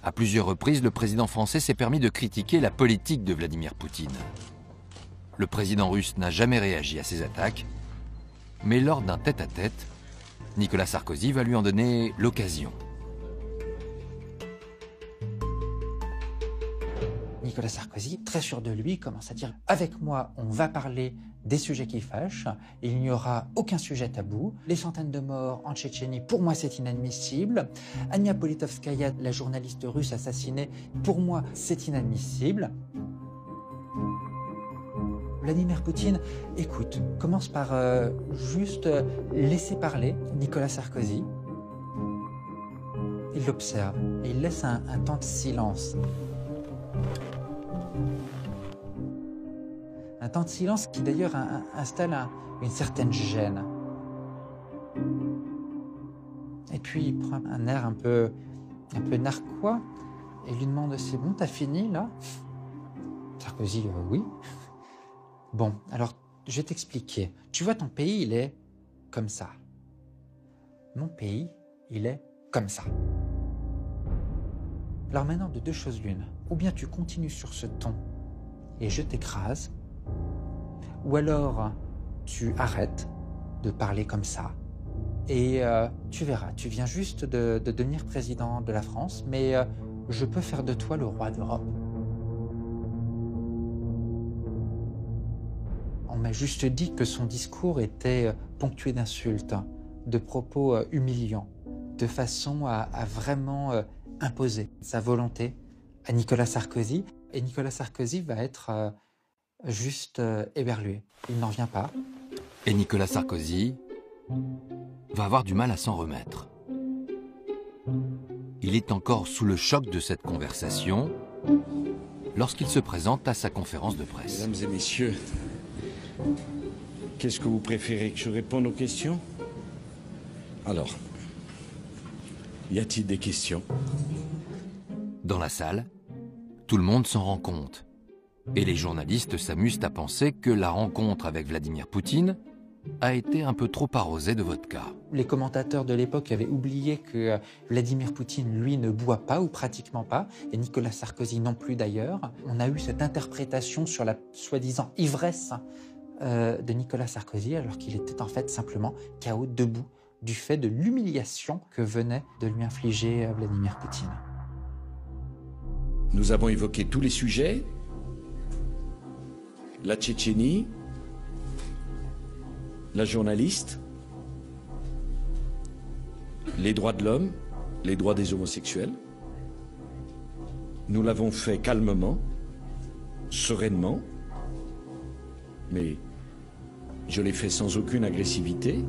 À plusieurs reprises, le président français s'est permis de critiquer la politique de Vladimir Poutine. Le président russe n'a jamais réagi à ces attaques, mais lors d'un tête-à-tête, Nicolas Sarkozy va lui en donner l'occasion. Nicolas Sarkozy, très sûr de lui, commence à dire « Avec moi, on va parler des sujets qui fâchent, il n'y aura aucun sujet tabou. Les centaines de morts en Tchétchénie, pour moi, c'est inadmissible. Ania Politkovskaya, la journaliste russe assassinée, pour moi, c'est inadmissible. » Vladimir Poutine, écoute, commence par juste laisser parler Nicolas Sarkozy. Il l'observe et il laisse un temps de silence. Un temps de silence qui d'ailleurs installe une certaine gêne. Et puis il prend un air un peu narquois et lui demande « C'est bon, t'as fini là ?» Sarkozy « Oui. » Bon, alors je vais t'expliquer. Tu vois, ton pays, il est comme ça. Mon pays, il est comme ça. Alors maintenant, de deux choses l'une. Ou bien tu continues sur ce ton et je t'écrase, ou alors tu arrêtes de parler comme ça et tu verras, tu viens juste de devenir président de la France, mais je peux faire de toi le roi d'Europe. On m'a juste dit que son discours était ponctué d'insultes, de propos humiliants, de façon à vraiment imposer sa volonté à Nicolas Sarkozy. Et Nicolas Sarkozy va être juste éberlué. Il n'en vient pas. Et Nicolas Sarkozy va avoir du mal à s'en remettre. Il est encore sous le choc de cette conversation lorsqu'il se présente à sa conférence de presse. Mesdames et messieurs, qu'est-ce que vous préférez, que je réponde aux questions? Alors, y a-t-il des questions? Dans la salle, tout le monde s'en rend compte. Et les journalistes s'amusent à penser que la rencontre avec Vladimir Poutine a été un peu trop arrosée de vodka. Les commentateurs de l'époque avaient oublié que Vladimir Poutine, lui, ne boit pas ou pratiquement pas, et Nicolas Sarkozy non plus d'ailleurs. On a eu cette interprétation sur la soi-disant ivresse de Nicolas Sarkozy, alors qu'il était en fait simplement KO debout du fait de l'humiliation que venait de lui infliger Vladimir Poutine. Nous avons évoqué tous les sujets, la Tchétchénie, la journaliste, les droits de l'homme, les droits des homosexuels. Nous l'avons fait calmement, sereinement, mais je l'ai fait sans aucune agressivité.